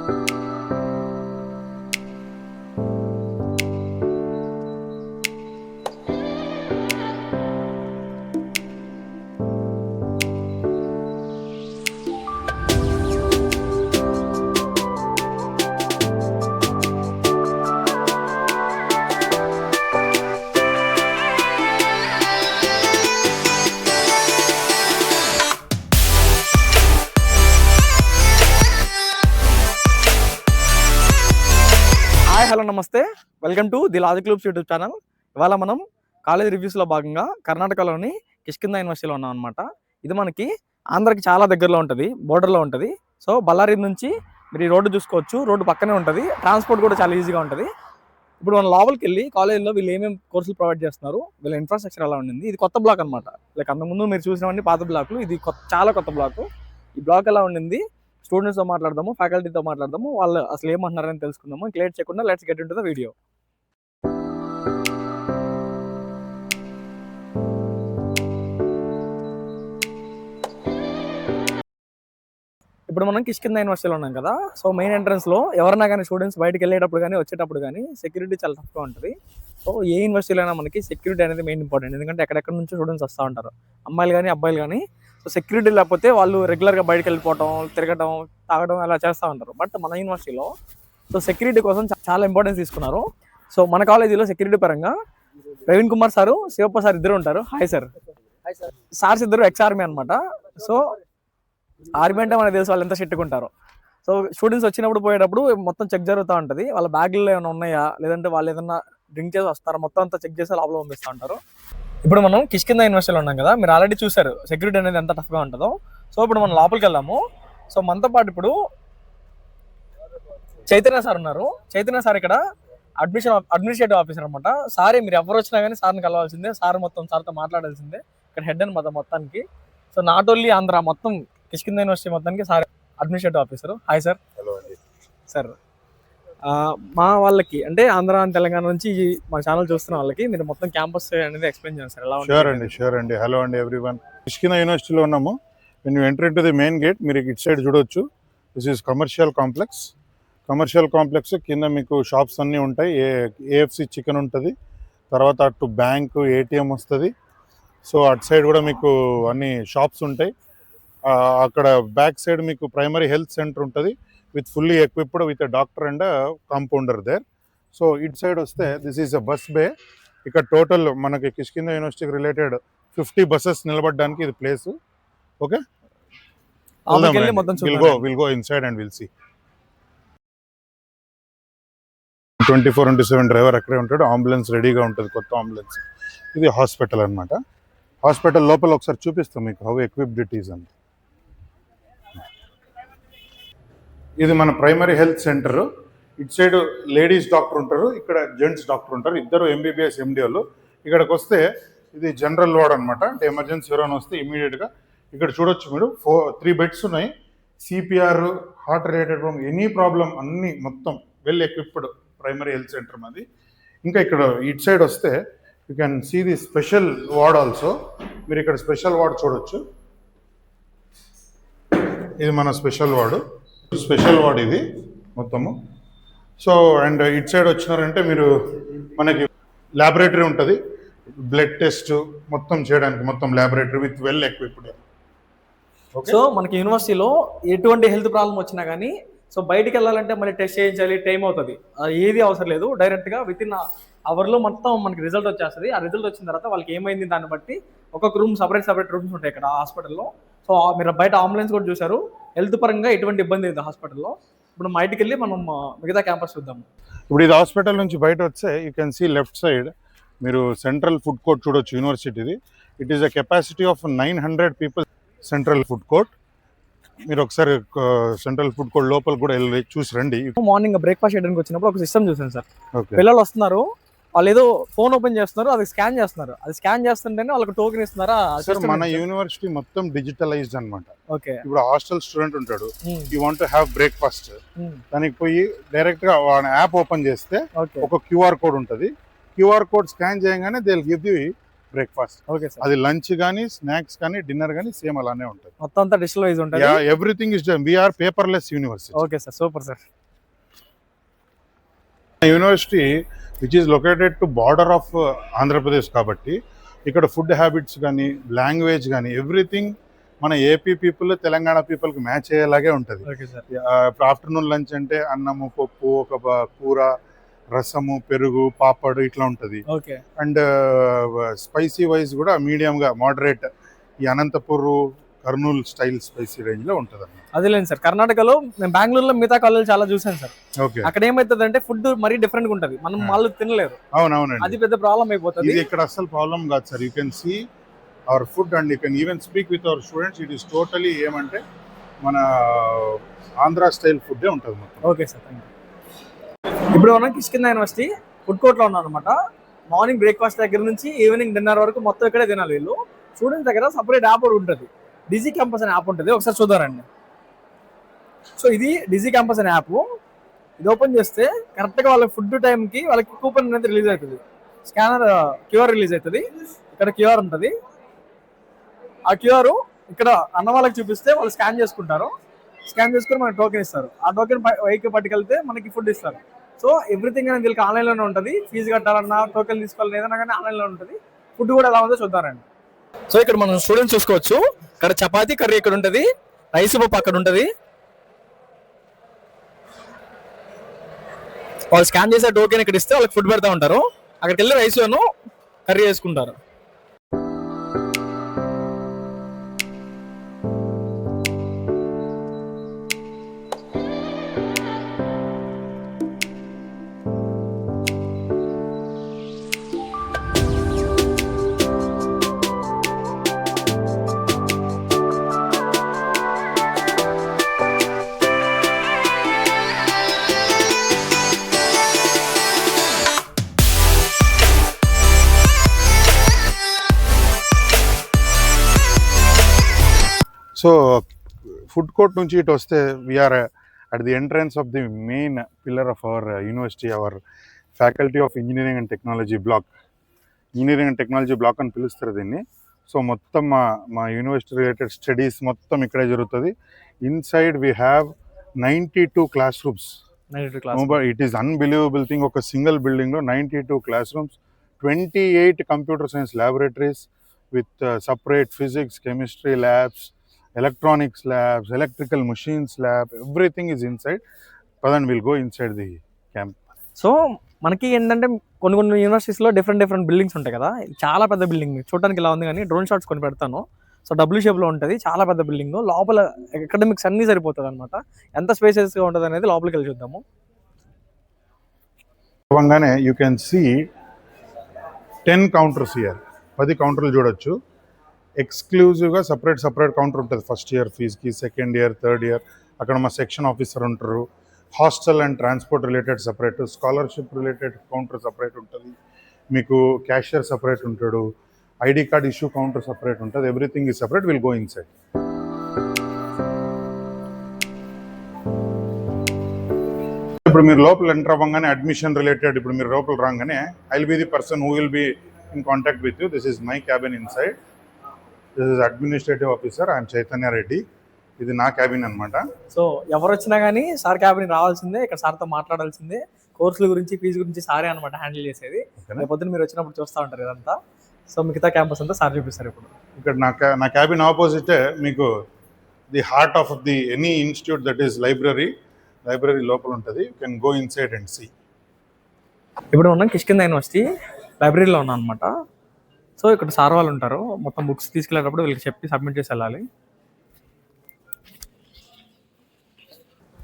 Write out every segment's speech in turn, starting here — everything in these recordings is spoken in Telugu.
హలో నమస్తే, welcome to the logic loops YouTube channel. ఇవాళ మనం కాలేజ్ రివ్యూస్లో భాగంగా కర్ణాటకలోని కిష్కింద యూనివర్సిటీలో ఉన్నాం అనమాట. ఇది మనకి ఆంధ్రాకి చాలా దగ్గరలో ఉంటుంది, బోర్డర్లో ఉంటుంది. సో బళ్ళారి నుంచి మీరు ఈ రోడ్డు చూసుకోవచ్చు, రోడ్డు పక్కనే ఉంటుంది, ట్రాన్స్పోర్ట్ కూడా చాలా ఈజీగా ఉంటుంది. ఇప్పుడు మనం లోపలికి వెళ్ళి కాలేజ్లో వీళ్ళు ఏమేమి కోర్సులు ప్రొవైడ్ చేస్తున్నారు, వీళ్ళ ఇన్ఫ్రాస్ట్రక్చర్ ఎలా ఉండింది. ఇది కొత్త బ్లాక్ అనమాట, లైక్ అంతకుముందు మీరు చూసినవన్నీ పాత బ్లాక్లు, ఇది చాలా కొత్త బ్లాక్. ఈ బ్లాక్ ఎలా ఉండింది, స్టూడెంట్స్తో మాట్లాడదాము, ఫ్యాకల్టీతో మాట్లాడదాము, వాళ్ళు అసలు ఏమంటున్నారని తెలుసుకుందాము. లేట్ చేయకుండా let's get into the video. ఇప్పుడు మనం కిష్కింద యూనివర్సిటీలో ఉన్నాం కదా. సో మెయిన్ ఎంట్రన్స్లో ఎవరైనా కానీ స్టూడెంట్స్ బయటకు వెళ్ళేటప్పుడు కానీ వచ్చేటప్పుడు కానీ సెక్యూరిటీ చాలా టఫ్గా ఉంటుంది. సో ఏ యూనివర్సిటీలో అయినా మనకి సెక్యూరిటీ అనేది మెయిన్ ఇంపార్టెంట్, ఎందుకంటే ఎక్కడెక్కడ నుంచి స్టూడెంట్స్ వస్తూ ఉంటారు, అమ్మాయిలు కానీ అబ్బాయిలు కానీ. సో సెక్యూరిటీ లేకపోతే వాళ్ళు రెగ్యులర్గా బయటకు వెళ్ళిపోవడం, తిరగడం, తాగడం అలా చేస్తూ ఉంటారు. బట్ మన యూనివర్సిటీలో సో సెక్యూరిటీ కోసం చాలా ఇంపార్టెన్స్ తీసుకున్నారు. సో మన కాలేజీలో సెక్యూరిటీ పరంగా ప్రవీణ్ కుమార్ సారు, శివప్ప సార్ ఇద్దరు ఉంటారు. Hi sir. సార్స్ ఇద్దరు ఎక్స్ ఆర్మీ అనమాట. సో ఆర్మీ అంటే మన తెలుసు వాళ్ళు ఎంత చెట్టుకుంటారు. సో స్టూడెంట్స్ వచ్చినప్పుడు పోయేటప్పుడు మొత్తం చెక్ జరుగుతూ ఉంటుంది, వాళ్ళ బ్యాగుల్లో ఏమైనా ఉన్నాయా, లేదంటే వాళ్ళు ఏదన్నా డ్రింక్ చేసి వస్తారా, మొత్తం అంతా చెక్ చేసి లోపల పంపిస్తూ ఉంటారు. ఇప్పుడు మనం కిష్కింద యూనివర్సిటీలో ఉన్నాం కదా, మీరు ఆల్రెడీ చూసారు సెక్యూరిటీ అనేది ఎంత టఫ్గా ఉంటుందో. సో ఇప్పుడు మనం లోపలికి వెళ్దాము. సో మనతో పాటు ఇప్పుడు చైతన్య సార్ ఉన్నారు. చైతన్య సార్ ఇక్కడ అడ్మినిస్ట్రేటివ్ ఆఫీసర్ అనమాట. సారే మీరు ఎవరు వచ్చినా కానీ సార్ని కలవాల్సిందే, సార్ మొత్తం సార్తో మాట్లాడాల్సిందే. ఇక్కడ హెడ్ అనమాట మొత్తానికి. సో నాట్ ఓన్లీ ఆంధ్ర, మొత్తం కిష్కింద యూనివర్సిటీ మొత్తానికి sir administrative officer. Hi sir. Hello అండి సార్. మా వాళ్ళకి అంటే ఆంధ్ర తెలంగాణ నుంచి మా ఛానల్ చూస్తున్న వాళ్ళకి మీరు మొత్తం క్యాంపస్ అనేది ఎక్స్ప్లెయిన్ చేస్తారు ఎలా ఉంటుంది. షూర్ అండి. హలో అండి ఎవ్రీవన్. కిష్కింద యూనివర్సిటీలో ఉన్నాము. when you enter into the main gate మీరు ఇటు సైడ్ చూడొచ్చు. దిస్ ఈజ్ కమర్షియల్ కాంప్లెక్స్ కింద మీకు షాప్స్ అన్నీ ఉంటాయి. ఏఎఫ్సి చికెన్ ఉంటుంది, తర్వాత అటు బ్యాంకు, ఏటీఎం వస్తుంది. సో అటు సైడ్ కూడా మీకు అన్ని షాప్స్ ఉంటాయి. అక్కడ బ్యాక్ సైడ్ మీకు ప్రైమరీ హెల్త్ సెంటర్ ఉంటుంది with fully equipped with doctor and compounder there. So ఇటు సైడ్ వస్తే this is a bus bay. ఇక్కడ టోటల్ మనకి కిష్కింద యూనివర్సిటీకి రిలేటెడ్ 50 బస్సెస్ నిలబడడానికి ఇది place. Okay, will go inside and will see. 24/7 driver అక్కడే ఉంటాడు, అంబులెన్స్ రెడీగా ఉంటుంది, కొత్త అంబులెన్స్. ఇది హాస్పిటల్ అనమాట. హాస్పిటల్ లోపల ఒకసారి చూపిస్తాం మీకు హౌ ఎక్విప్డ్ ఇట్ ఈజ్ అని. ఇది మన ప్రైమరీ హెల్త్ సెంటర్. ఇటు సైడ్ లేడీస్ డాక్టర్ ఉంటారు, ఇక్కడ జెంట్స్ డాక్టర్ ఉంటారు, ఇద్దరు ఎంబీబీఎస్ ఎండిఓలు. ఇక్కడికి వస్తే ఇది జనరల్ వార్డ్ అనమాట. అంటే ఎమర్జెన్సీ ఎవరైనా వస్తే ఇమీడియట్గా ఇక్కడ చూడొచ్చు మీరు. 3 బెడ్స్ ఉన్నాయి. CPR, heart related room, any problem అన్నీ మొత్తం well equipped primary health centre మాది. ఇంకా ఇక్కడ ఇటు సైడ్ వస్తే you can see the special ward also. మీరు ఇక్కడ స్పెషల్ వార్డ్ చూడొచ్చు. ఇది మన స్పెషల్ వార్డ్ ఇది మొత్తము. సో అండ్ ఇటు సైడ్ వచ్చినారంటే మీరు మనకి ల్యాబొరేటరీ ఉంటుంది, బ్లడ్ టెస్ట్ మొత్తం చేయడానికి, మొత్తం laboratory with well equipped. So మనకి యూనివర్సిటీలో ఎటువంటి హెల్త్ ప్రాబ్లం వచ్చినా కానీ సో బయటికి వెళ్ళాలంటే మళ్ళీ టెస్ట్ చేయించాలి, టైం అవుతుంది. ఏది అవసరం లేదు, డైరెక్ట్గా విత్ ఇన్ అవర్లో మొత్తం మనకి రిజల్ట్ వచ్చేస్తుంది. ఆ రిజల్ట్ వచ్చిన తర్వాత వాళ్ళకి ఏమైంది దాన్ని బట్టి ఒక్కొక్క రూమ్ సపరేట్ రూమ్స్ ఉంటాయి ఇక్కడ హాస్పిటల్లో. సో మీరు బయట అంబులెన్స్ కూడా చూసారు. హెల్త్ పరంగా ఎటువంటి ఇబ్బంది లేదు హాస్పిటల్లో. ఇప్పుడు బయటికి వెళ్ళి మనం మిగతా క్యాంపస్ చూద్దాము. ఇప్పుడు ఇది హాస్పిటల్ నుంచి బయట వస్తే you can see left side మీరు సెంట్రల్ ఫుడ్ కోర్ట్ చూడొచ్చు యూనివర్సిటీది. It is a capacity of 900 people central food court. మీరు ఒకసారి సెంట్రల్ ఫుడ్ కోర్ట్ లోపల కూడా వెళ్ళి చూసి రండి. మార్నింగ్ బ్రేక్ఫాస్ట్ చేయడానికి వచ్చినప్పుడు ఒక సిస్టమ్ చూసాను సార్. పిల్లలు వస్తున్నారు, వాళ్ళు ఏదో ఫోన్ ఓపెన్ చేస్తున్నారు, అది స్కాన్ చేస్తున్నారు. అది స్కాన్ చేస్తుంటేనే వాళ్ళకి టోకెన్ ఇస్తున్నారా? మన యూనివర్సిటీ మొత్తం డిజిటలైజ్డ్ అనమాట. ఓకే, ఇప్పుడు హాస్టల్ స్టూడెంట్ ఉంటాడు, you want to have breakfast, దానికి పోయి డైరెక్ట్ గా యాప్ ఓపెన్ చేస్తే ఒక క్యూఆర్ కోడ్ ఉంటుంది. క్యూఆర్ కోడ్ స్కాన్ చేయగానే they will give the breakfast. Okay sir. అది లంచ్ కానీ స్నాక్స్ కానీ డిన్నర్ కానీ సేమ్ అలానే ఉంటుంది. మొత్తం అంతా డిష్ వైజ్ ఉంటుంది. Everything is done. We are paperless university. Okay sir, super sir. University which is located to border of Andhra Pradesh కాబట్టి ఇక్కడ ఫుడ్ హ్యాబిట్స్ కానీ లాంగ్వేజ్ కానీ ఎవ్రీథింగ్ మన ఏపీ పీపుల్ తెలంగాణ పీపుల్కి మ్యాచ్ అయ్యేలాగే ఉంటుంది. Okay sir. ఆఫ్టర్నూన్ లంచ్ అంటే అన్నము, పప్పు, ఒక కూర, రసము, పెరుగు, పాపడ్ ఇట్లా ఉంటుంది. ఓకే. అండ్ స్పైసీ వైజ్ కూడా మీడియంగా మోడరేట్ ఈ Anantapur, Kurnool style spicy range లో ఉంటుంది అన్నమాట. అదేలేండి సార్. కర్ణాటకలో నేను బెంగళూరులో మిగతా కాలేజీలు చాలా చూసాను సార్. ఓకే. అక్కడ ఏమైతుంది అంటే ఫుడ్ మరీ డిఫరెంట్ గా ఉంటది, మనం వాళ్ళు తినలేరు. అవునవునండి, అది పెద్ద ప్రాబ్లం అయిపోతుంది. ఇది ఇక్కడ అసలు ప్రాబ్లం కాదు sir. You can see our food and you can even speak with our students. It is totally ఏమంటే మన ఆంధ్ర స్టైల్ ఫుడ్ ఉంటుంది మొత్తం. Okay sir, thank you. ఇప్పుడు మనం కిష్కింద యూనివర్సిటీ ఫుడ్ కోర్ట్ లో ఉన్నాం అనమాట. మార్నింగ్ బ్రేక్ఫాస్ట్ దగ్గర నుంచి ఈవినింగ్ డిన్నర్ వరకు మొత్తం ఇక్కడే తినాలి వీళ్ళు. స్టూడెంట్స్ దగ్గర సపరేట్ యాప్ కూడా ఉంటుంది, డిజీ క్యాంపస్ అనే యాప్ ఉంటుంది. ఒకసారి చూద్దారండి. సో ఇది డిజీ క్యాంపస్ అనే యాప్. ఇది ఓపెన్ చేస్తే కరెక్ట్గా వాళ్ళ ఫుడ్ టైంకి వాళ్ళకి కూపన్ అనేది రిలీజ్ అవుతుంది. స్కానర్ క్యూఆర్ రిలీజ్ అవుతుంది. ఇక్కడ క్యూఆర్ ఉంటుంది. ఆ క్యూఆర్ ఇక్కడ అన్న వాళ్ళకి చూపిస్తే వాళ్ళు స్కాన్ చేసుకుంటారు. స్కాన్ చేసుకుని మనకి టోకెన్ ఇస్తారు. ఆ టోకెన్ వైకి పట్టుకెళ్తే మనకి ఫుడ్ ఇస్తారు. సో ఎవ్రీథింగ్ అనేది వీళ్ళకి ఆన్లైన్లోనే ఉంటుంది. ఫీజు కట్టాలన్నా, టోకెన్ తీసుకోవాలన్నా ఏదైనా కానీ ఆన్లైన్లో ఉంటుంది. ఫుడ్ కూడా ఎలా ఉందో చూద్దారండి. సో ఇక్కడ మనం స్టూడెంట్స్ చూసుకోవచ్చు. ఇక్కడ చపాతీ కర్రీ ఇక్కడ ఉంటుంది, రైస్ పప్పు అక్కడ ఉంటుంది. వాళ్ళు స్కాన్ చేసే టోకెన్ ఇక్కడ ఇస్తే వాళ్ళకి ఫుడ్ పెడతా ఉంటారు. అక్కడికి వెళ్ళి రైస్లోను కర్రీ వేసుకుంటారు. సో ఫుడ్ కోర్ట్ నుంచి ఇటు వస్తే we're at the entrance of the main pillar of our university, our faculty of engineering and technology block. Engineering and technology block అని పిలుస్తారు దీన్ని. సో మొత్తం మా యూనివర్సిటీ రిలేటెడ్ స్టడీస్ మొత్తం ఇక్కడే జరుగుతుంది. Inside we have 92 class rooms. It is unbelievable thing. ఒక సింగిల్ బిల్డింగ్లో 92 class rooms, 28 computer science laboratories with separate physics, chemistry labs, electronics labs, electrical machines lab, everything is inside. Then we'll go inside the camp. So మనకి ఏంటంటే కొన్ని యూనివర్సిటీస్లో డిఫరెంట్ బిల్డింగ్స్ ఉంటాయి కదా. చాలా పెద్ద బిల్డింగ్ చూడడానికి ఇలా ఉంది, కానీ డ్రోన్ షాట్స్ కొని పెడతాను. సో డబ్ల్యూ షేప్లో ఉంటుంది, చాలా పెద్ద బిల్డింగ్. లోపల అకాడమిక్స్ అన్నీ సరిపోతుంది అనమాట. ఎంత స్పేసెస్గా ఉంటుంది అనేది లోపలికి వెళ్ళి చూద్దాము. You can see 10 counters here. 10 కౌంటర్లు చూడొచ్చు. ఎక్స్క్లూజివ్గా సపరేట్ కౌంటర్ ఉంటుంది. ఫస్ట్ ఇయర్ ఫీజ్కి, సెకండ్ ఇయర్, థర్డ్ ఇయర్. అక్కడ మా సెక్షన్ ఆఫీసర్ ఉంటారు. Hostel and transport related separate, scholarship related counter separate ఉంటుంది. మీకు క్యాషియర్ సపరేట్ ఉంటాడు, ID card issue counter separate ఉంటుంది. Everything is separate. Will go inside. ఇప్పుడు మీరు లోపల ఎంటర్ అవ్వగానే అడ్మిషన్ రిలేటెడ్, ఇప్పుడు మీరు లోపల రాగానే I will be the person who will be in contact with you. This is my cabin inside. This is administrative officer. I'm Chaitanya Reddy. ఇది నా క్యాబిన్ అనమాట. సో ఎవరు వచ్చినా కానీ సార్ క్యాబిన్ రావాల్సిందే, ఇక్కడ సార్తో మాట్లాడాల్సిందే. కోర్సుల గురించి, ఫీజు గురించి సారే అనమాట హ్యాండిల్ చేసేది. పొద్దున్న మీరు వచ్చినప్పుడు చూస్తూ ఉంటారు ఇదంతా. సో మిగతా క్యాంపస్ అంతా సార్ చూపిస్తారు. ఇప్పుడు ఇక్కడ నా క్యాబిన్ ఆపోజిటే మీకు the heart of the any institute that is library లోపల ఉంటుంది. You can go inside and see. ఇప్పుడు మనం కిష్కింద యూనివర్సిటీ లైబ్రరీలో ఉన్నాం అనమాట. సో ఇక్కడ సార్ వాళ్ళు ఉంటారు. మొత్తం బుక్స్ తీసుకెళ్ళేటప్పుడు వీళ్ళకి చెప్పి సబ్మిట్ చేసి వెళ్ళాలి.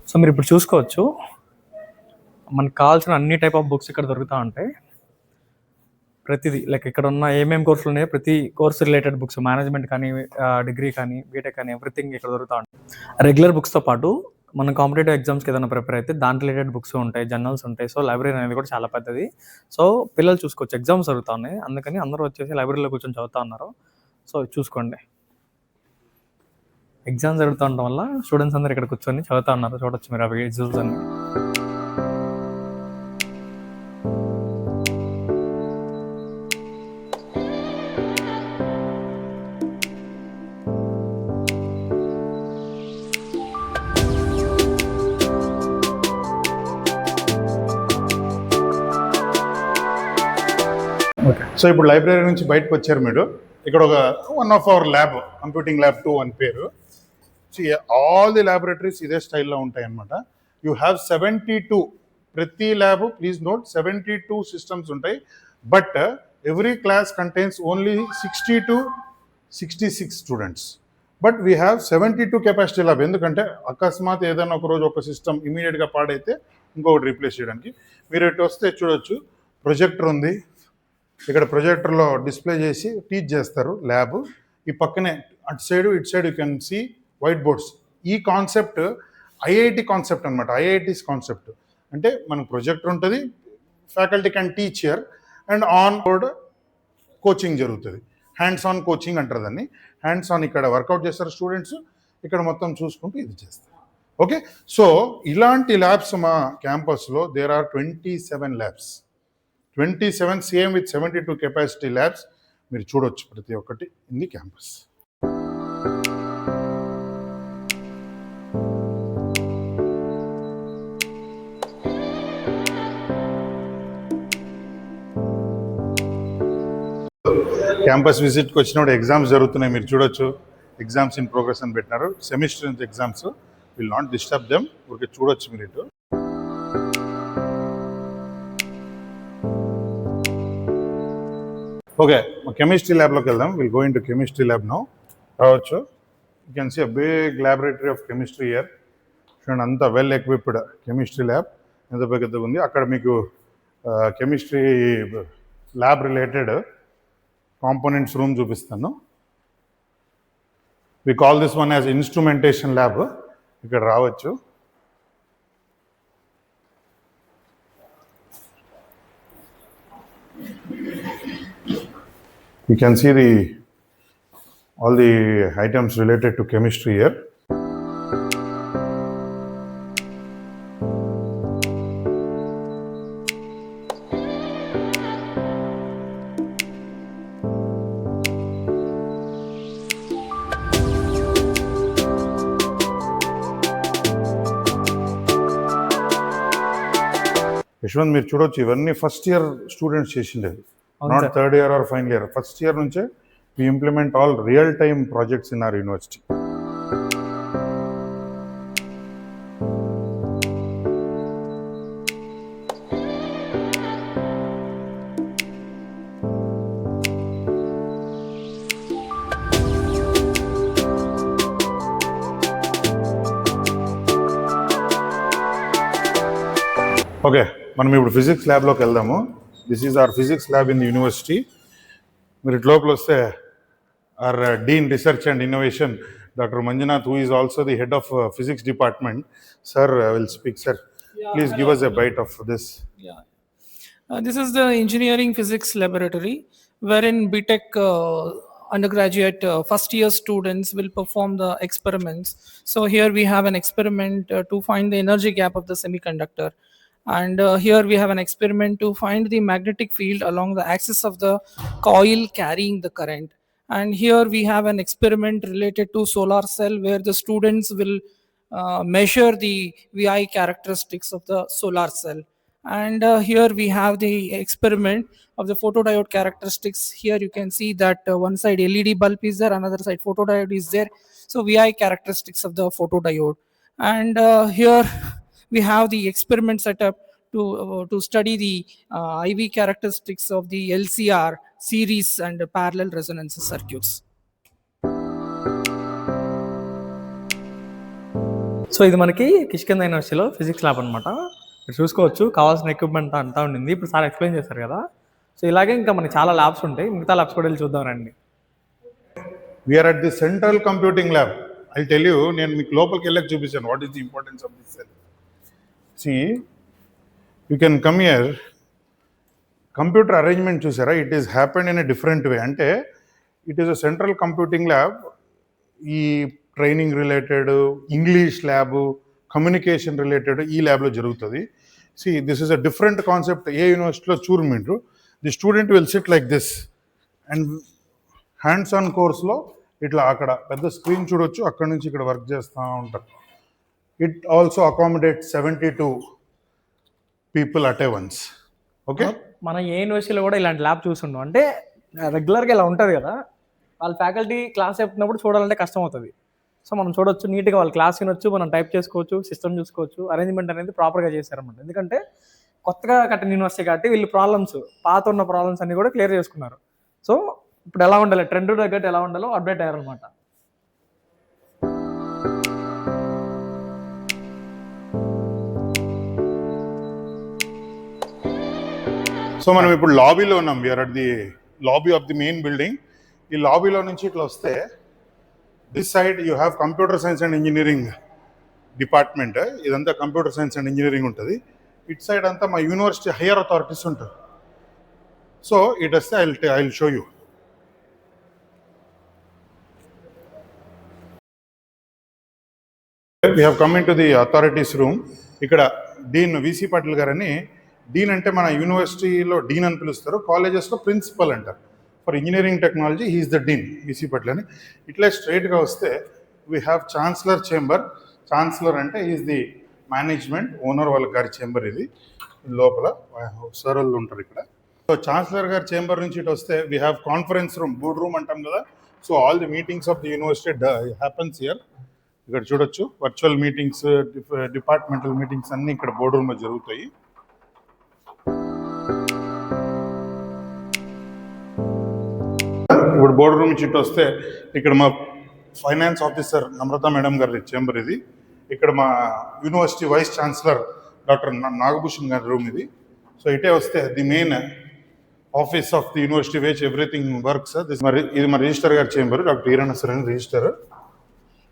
సో మీరు ఇప్పుడు చూసుకోవచ్చు, మనకు కావాల్సిన అన్ని టైప్ ఆఫ్ బుక్స్ ఇక్కడ దొరుకుతూ ఉంటాయి. ప్రతిదీ లైక్ ఇక్కడ ఉన్న ఏమేమి కోర్సులు ఉన్నాయో ప్రతి కోర్సు రిలేటెడ్ బుక్స్, మేనేజ్మెంట్ కానీ, డిగ్రీ కానీ, బీటెక్ కానీ, ఎవ్రీథింగ్ ఇక్కడ దొరుకుతూ ఉంటాయి. రెగ్యులర్ బుక్స్తో పాటు మనం కాంపిటేటివ్ ఎగ్జామ్స్కి ఏదైనా ప్రిపేర్ అయితే దాని రిలేటెడ్ బుక్స్ ఉంటాయి, జర్నల్స్ ఉంటాయి. సో లైబ్రరీ అనేది కూడా చాలా పెద్దది. సో పిల్లలు చూసుకోవచ్చు, ఎగ్జామ్స్ జరుగుతూ ఉన్నాయి, అందుకని అందరూ వచ్చేసి లైబ్రరీలో కూర్చొని చదువుతూ ఉన్నారు. సో చూసుకోండి, ఎగ్జామ్స్ జరుగుతూ ఉండడం వల్ల స్టూడెంట్స్ అందరూ ఇక్కడ కూర్చొని చదువుతూ ఉన్నారు. చూడొచ్చు మీరు అవి ఎగ్జామ్స్ అన్ని. సో ఇప్పుడు లైబ్రరీ నుంచి బయటకు వచ్చారు మీరు. ఇక్కడ ఒక one of our lab, computing lab 2 అని పేరు. ఆల్ ది ల్యాబొరేటరీస్ ఇదే స్టైల్లో ఉంటాయి అన్నమాట. యూ హ్యావ్ 72, ప్రతి ల్యాబ్ ప్లీజ్ నోట్ 72 సిస్టమ్స్ ఉంటాయి. But every class contains only 60 to 66 students. But we have 72 capacity lab. ఎందుకంటే అకస్మాత్ ఏదైనా ఒక రోజు ఒక సిస్టమ్ ఇమీడియట్గా పాడైతే ఇంకొకటి రీప్లేస్ చేయడానికి. మీరు ఇటు వస్తే చూడొచ్చు, ప్రొజెక్టర్ ఉంది. ఇక్కడ ప్రొజెక్టర్లో డిస్ప్లే చేసి టీచ్ చేస్తారు ల్యాబ్. ఈ పక్కనే అటు సైడ్ ఇటు side you can see white boards. ఈ కాన్సెప్ట్ ఐఐటి కాన్సెప్ట్ అనమాట. ఐఐటీస్ కాన్సెప్ట్ అంటే మనకు ప్రొజెక్టర్ ఉంటుంది, faculty can teach here and on board coaching జరుగుతుంది. హ్యాండ్స్ ఆన్ కోచింగ్ అంటారు దాన్ని. హ్యాండ్స్ ఆన్ ఇక్కడ వర్కౌట్ చేస్తారు స్టూడెంట్స్, ఇక్కడ మొత్తం చూసుకుంటూ ఇది చేస్తారు. ఓకే, సో ఇలాంటి ల్యాబ్స్ మా క్యాంపస్లో there are 27 labs. 27 same with 72 capacity labs. మీరు చూడొచ్చు ప్రతి ఒక్కటి ఇన్ ది క్యాంపస్. క్యాంపస్ విజిట్కి వచ్చినప్పుడు ఎగ్జామ్స్ జరుగుతున్నాయి, మీరు చూడొచ్చు. ఎగ్జామ్స్ ఇన్ ప్రోగ్రెస్ అని పెట్టినారు. Semester exams, will not disturb them. ఊరికే చూడొచ్చు మీరు ఇటు. ఓకే, కెమిస్ట్రీ ల్యాబ్లోకి వెళ్దాం. Will go into chemistry lab now. రావచ్చు. You can see a big laboratory of chemistry here. చూడండి, అంతా వెల్ ఎక్విప్డ్ కెమిస్ట్రీ ల్యాబ్. ఎంత పెద్దగా ఉంది. అక్కడ మీకు chemistry lab related components room చూపిస్తాను. We call this one as instrumentation lab. ఇక్కడ రావచ్చు. You can see all the items related to chemistry here. Yashwant, మీరు చూడొచ్చు, ఇవన్నీ ఫస్ట్ ఇయర్ స్టూడెంట్స్ చేసిండేది, not third year or final year. First year నుంచే we implement all real time projects in our university. Okay, మనం ఇప్పుడు ఫిజిక్స్ ల్యాబ్లోకి వెళ్దాము. This is our physics lab in the university. మీరు ఇటు లోపల వస్తే our Dean Research and Innovation, Dr. Manjunath, who is also the head of Physics Department. Sir will speak. Sir, please give us a bite of this. Yeah. This is the Engineering Physics Laboratory, wherein BTech undergraduate first year students will perform the experiments. So here we have an experiment to find the energy gap of the semiconductor. And here we have an experiment to find the magnetic field along the axis of the coil carrying the current. And here we have an experiment related to solar cell, where the students will measure the VI characteristics of the solar cell. And here we have the experiment of the photodiode characteristics. Here you can see that one side LED bulb is there, another side photodiode is there. So VI characteristics of the photodiode. And here we have the experiment setup to study the IV characteristics of the LCR series and parallel resonance circuits. So ఇది మనకి కిష్కింద యూనివర్సిటీలో ఫిజిక్స్ ల్యాబ్ అనమాట. మీరు చూసుకోవచ్చు, కావాల్సిన ఎక్విప్మెంట్ అంతా ఉండింది. ఇప్పుడు సార్ ఎక్స్ప్లెయిన్ చేశారు కదా. సో ఇలాగే ఇంకా మనకి చాలా ల్యాబ్స్ ఉంటాయి. మిగతా ల్యాబ్స్ కూడా వెళ్ళి చూద్దాం రండి. We're at the central computing lab. I tell you, నేను మీకు లోపలికి వెళ్ళకి చూపించాను what is the importance of this cell. See, you can come here. Computer arrangement చూసారా, it is happened in a different way. అంటే it is a central computing lab. ఈ training related, English lab, communication related ఈ ల్యాబ్లో జరుగుతుంది. See, this is a different concept. ఏ యూనివర్సిటీలో చూరు మీరు, the student will SIT like this and hands on కోర్స్లో ఇట్లా అక్కడ పెద్ద స్క్రీన్ చూడొచ్చు, అక్కడ నుంచి ఇక్కడ వర్క్ చేస్తూ ఉంటారు. It also accommodate 72 people at a once. Okay. మనం ఏ యూనివర్సిటీలో కూడా ఇలాంటి ల్యాబ్ చూస్తుండం. అంటే రెగ్యులర్గా ఇలా ఉంటుంది కదా, వాళ్ళ ఫ్యాకల్టీ క్లాస్ చెప్తున్నప్పుడు చూడాలంటే కష్టం అవుతుంది. సో మనం చూడొచ్చు, నీట్గా వాళ్ళు క్లాస్ వినొచ్చు, మనం టైప్ చేసుకోవచ్చు, సిస్టమ్ చూసుకోవచ్చు. అరేంజ్మెంట్ అనేది ప్రాపర్గా చేశారన్నమాట. ఎందుకంటే కొత్తగా కట్టిన యూనివర్సిటీ కాబట్టి వీళ్ళు ప్రాబ్లమ్స్, పాత ఉన్న ప్రాబ్లమ్స్ అన్ని కూడా క్లియర్ చేసుకున్నారు. సో ఇప్పుడు ఎలా ఉండాలి, ట్రెండ్ తగ్గట్టు ఎలా ఉండాలో అప్డేట్ అయ్యారనమాట. సో మనం ఇప్పుడు లాబీలో ఉన్నాం. We're at the lobby of the main building. ఈ లాబీలో నుంచి ఇట్లా వస్తే this side you have computer science and engineering department. ఇదంతా కంప్యూటర్ సైన్స్ అండ్ ఇంజనీరింగ్ ఉంటుంది. ఇటు సైడ్ అంతా మా యూనివర్సిటీ హయ్యర్ అథారిటీస్ ఉంటారు. సో ఇట్ వస్తే I will show you. We have come into the authorities room. ఇక్కడ డీన్ విసి పాటిల్ గారని, డీన్ అంటే మన యూనివర్సిటీలో డీన్ అని పిలుస్తారు, కాలేజెస్లో ప్రిన్సిపల్ అంటారు. For engineering technology he is the dean, VC Patil అని. ఇట్లా స్ట్రైట్గా వస్తే we have chancellor chamber. Chancellor అంటే ఈజ్ ది మేనేజ్మెంట్ ఓనర్ వాళ్ళ గారి చేంబర్. ఇది లోపల సార్ వాళ్ళు ఉంటారు ఇక్కడ. సో ఛాన్సలర్ గారి చేంబర్ నుంచి ఇటు వస్తే we have conference room, board room అంటాం కదా. So all the meetings of the university happens here. ఇక్కడ చూడొచ్చు, వర్చువల్ మీటింగ్స్, డిపార్ట్మెంటల్ మీటింగ్స్ అన్నీ ఇక్కడ బోర్డు రూమ్లో జరుగుతాయి. ఇప్పుడు బోర్డు రూమ్ నుంచి ఇటు వస్తే ఇక్కడ మా ఫైనాన్స్ ఆఫీసర్ నమ్రత మేడం గారి చేంబర్ ఇది. ఇక్కడ మా university vice chancellor doctor Nagabhushan గారి రూమ్ ఇది. సో ఇటే వస్తే the main office of the university which everything works. ఇది మా రిజిస్టర్ గారి చేంబర్, డాక్టర్ ఈరణ సర్ అని రిజిస్టర్.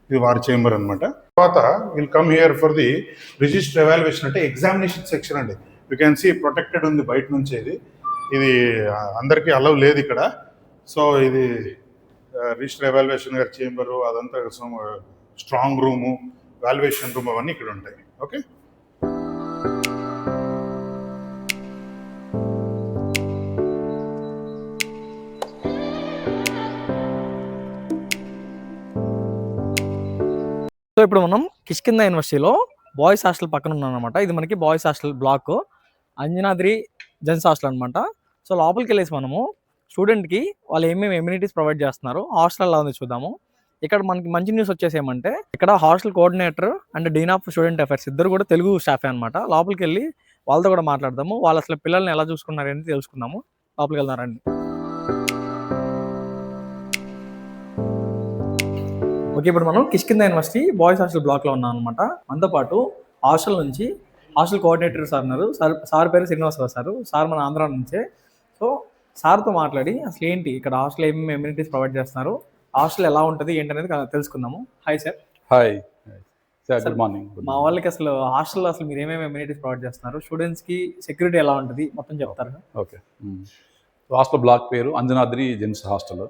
ఇది వారి చేంబర్ అనమాట. తర్వాత will come here for the register evaluation, అంటే ఎగ్జామినేషన్ సెక్షన్ అండి. యూ క్యాన్ సీ ప్రొటెక్టెడ్ ఉంది బయట నుంచి. ఇది అందరికీ అలవ్ లేదు ఇక్కడ. సో ఇది రిజిస్టర్ ఎవాల్యుయేషన్ గారి చేంబరు, అదంతా స్ట్రాంగ్ రూము, వాల్యుయేషన్ రూమ్ అవన్నీ ఇక్కడ ఉంటాయి. ఓకే. సో ఇప్పుడు మనం కిష్కింద యూనివర్సిటీలో బాయ్స్ హాస్టల్ పక్కన ఉన్నాం అనమాట. ఇది మనకి boys hostel block, Anjanadri gents hostel అనమాట. సో లోపలికి వెళ్ళేసి మనము స్టూడెంట్కి వాళ్ళు ఏమేమి ఎమ్యూనిటీస్ ప్రొవైడ్ చేస్తున్నారు, హాస్టల్ ఎలా ఉంది చూద్దాము. ఇక్కడ మనకి మంచి న్యూస్ వచ్చేసి ఏమంటే, ఇక్కడ hostel coordinator and dean of student affairs ఇద్దరు కూడా తెలుగు స్టాఫే అనమాట. లోపలికి వెళ్ళి వాళ్ళతో కూడా మాట్లాడదాము, వాళ్ళు అసలు పిల్లల్ని ఎలా చూసుకున్నారు అనేది తెలుసుకుందాము. లోపలికి వెళ్తున్నారండి. ఓకే, ఇప్పుడు మనం కిష్కింద యూనివర్సిటీ బాయ్స్ హాస్టల్ బ్లాక్లో ఉన్నాం అనమాట. మనతో పాటు హాస్టల్ నుంచి హాస్టల్ కోఆర్డినేటర్ సార్ ఉన్నారు. సార్ పేరు శ్రీనివాసరావు సార్. సార్ మన ఆంధ్ర నుంచే. సో సార్తో మాట్లాడి అసలు ఏంటి ఇక్కడ హాస్టల్ ఏమేమి ఎమ్యూనిటీస్ ప్రొవైడ్ చేస్తున్నారు, హాస్టల్ ఎలా ఉంటుంది ఏంటి అనేది తెలుసుకుందాము. Hi sir. Hi sir, good morning. మా వాళ్ళకి అసలు హాస్టల్లో అసలు మీరు ఏమేమి ఎమ్యూనిటీస్ ప్రొవైడ్ చేస్తున్నారు, స్టూడెంట్స్కి సెక్యూరిటీ ఎలా ఉంటుంది మొత్తం చెప్తారు. ఓకే. హాస్టల్ బ్లాక్ పేరు Anjanadri gents hostel.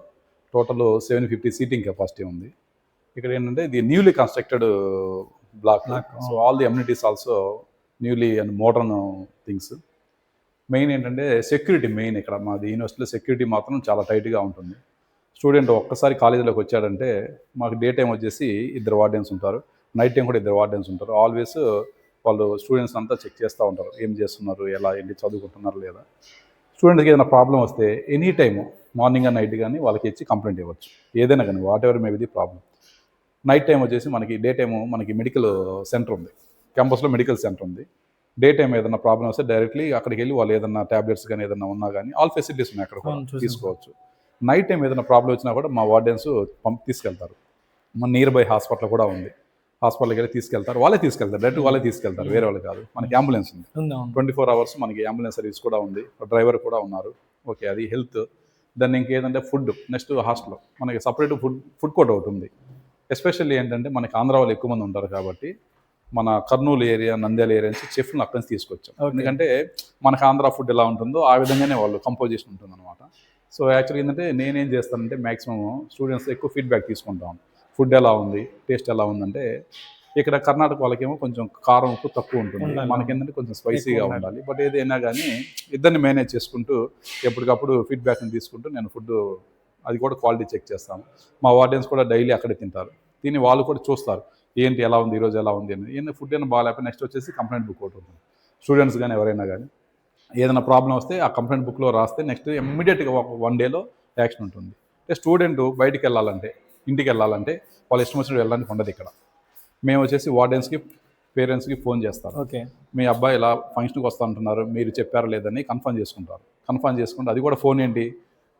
Total 750 seating capacity ఉంది. ఇక్కడ ఏంటంటే ఇది newly constructed block. So all the amenities also newly and modern things. Main ఏంటంటే సెక్యూరిటీ మెయిన్. ఇక్కడ మాది యూనివర్సిటీలో సెక్యూరిటీ మాత్రం చాలా టైట్గా ఉంటుంది. స్టూడెంట్ ఒక్కసారి కాలేజీలోకి వచ్చాడంటే మాకు డే టైం వచ్చేసి 2 వార్డెన్స్ ఉంటారు, నైట్ టైం కూడా 2 వార్డెన్స్ ఉంటారు. ఆల్వేస్ వాళ్ళు స్టూడెంట్స్ అంతా చెక్ చేస్తూ ఉంటారు, ఏం చేస్తున్నారు, ఎలా ఏంటి, చదువుకుంటున్నారు లేదా. స్టూడెంట్స్కి ఏదైనా ప్రాబ్లం వస్తే any time morning and night కానీ వాళ్ళకి ఇచ్చి కంప్లైంట్ ఇవ్వచ్చు, ఏదైనా కానీ, what ever may be the problem. Night time వచ్చేసి మనకి డే టైము మనకి మెడికల్ సెంటర్ ఉంది, క్యాంపస్లో మెడికల్ సెంటర్ ఉంది. డే టైం ఏదైనా ప్రాబ్లం వస్తే డైరెక్ట్లీ అక్కడికి వెళ్ళి వాళ్ళు ఏదైనా ట్యాబ్లెట్స్ కానీ ఏదైనా ఉన్నా కానీ ఆల్ ఫెసిలిటీస్ ఉన్నాయి అక్కడ కూడా తీసుకోవచ్చు. నైట్ టైం ఏదైనా ప్రాబ్లం వచ్చినా కూడా మా వార్డెన్స్ తీసుకెళ్తారు. మన నియర్ బై హాస్పిటల్ కూడా ఉంది, హాస్పిటల్కి వెళ్ళి తీసుకెళ్తారు, వాళ్ళే తీసుకెళ్తారు, డైరెక్ట్ వాళ్ళే తీసుకెళ్తారు, వేరే వాళ్ళు కాదు. మనకి అంబులెన్స్ ఉంది 24 hours, మనకి అంబులెన్స్ సర్వీస్ కూడా ఉంది, డ్రైవర్ కూడా ఉన్నారు. ఓకే, అది హెల్త్. దాన్ని ఇంకేదంటే ఫుడ్, నెక్స్ట్ హాస్టల్లో మనకి సపరేట్ ఫుడ్ కోర్ట్ ఒకటి ఉంది. ఎస్పెషల్లీ ఏంటంటే మనకి ఆంధ్ర వాళ్ళు ఎక్కువ మంది ఉంటారు కాబట్టి మన కర్నూలు ఏరియా, నంద్యాల ఏరియా నుంచి చెఫ్లను అక్కడి నుంచి తీసుకొచ్చాం. ఎందుకంటే మనకు ఆంధ్ర ఫుడ్ ఎలా ఉంటుందో ఆ విధంగానే వాళ్ళు కంపోజిషన్ ఉంటుంది అనమాట. సో యాక్చువల్గా ఏంటంటే నేనేం చేస్తానంటే మ్యాక్సిమం స్టూడెంట్స్ ఎక్కువ ఫీడ్బ్యాక్ తీసుకుంటాను. ఫుడ్ ఎలా ఉంది, టేస్ట్ ఎలా ఉందంటే, ఇక్కడ కర్ణాటక వాళ్ళకేమో కొంచెం కారం ఉప్పు తక్కువ ఉంటుంది, మనకేంటంటే కొంచెం స్పైసీగా ఉండాలి. బట్ ఏదైనా కానీ ఇద్దరిని మేనేజ్ చేసుకుంటూ ఎప్పటికప్పుడు ఫీడ్బ్యాక్ని తీసుకుంటూ నేను ఫుడ్ అది కూడా క్వాలిటీ చెక్ చేస్తాను. మా వార్డెన్స్ కూడా డైలీ అక్కడే తింటారు, తిని వాళ్ళు కూడా చూస్తారు ఏంటి ఎలా ఉంది, ఈరోజు ఎలా ఉంది అని. ఫుడ్ అయినా బాగాలేకపోతే నెక్స్ట్ వచ్చేసి కంప్లైంట్ బుక్ ఒకటి ఉంటుంది. స్టూడెంట్స్ కానీ ఎవరైనా కానీ ఏదైనా ప్రాబ్లం వస్తే ఆ కంప్లైంట్ బుక్లో రాస్తే నెక్స్ట్ ఇమ్మీడియట్గా 1 డేలో యాక్షన్ ఉంటుంది. అంటే స్టూడెంట్ బయటికి వెళ్ళాలంటే, ఇంటికి వెళ్ళాలంటే వాళ్ళు ఇష్టం వచ్చినట్టు వెళ్ళడానికి ఉండదు ఇక్కడ. మేము వచ్చేసి వార్డెన్స్కి, పేరెంట్స్కి ఫోన్ చేస్తారు. ఓకే. మీ అబ్బాయి ఇలా ఫంక్షన్కి వస్తా అంటున్నారు, మీరు చెప్పారా లేదని కన్ఫర్మ్ చేసుకుంటారు. కన్ఫర్మ్ చేసుకుంటే అది కూడా ఫోన్ ఏంటి,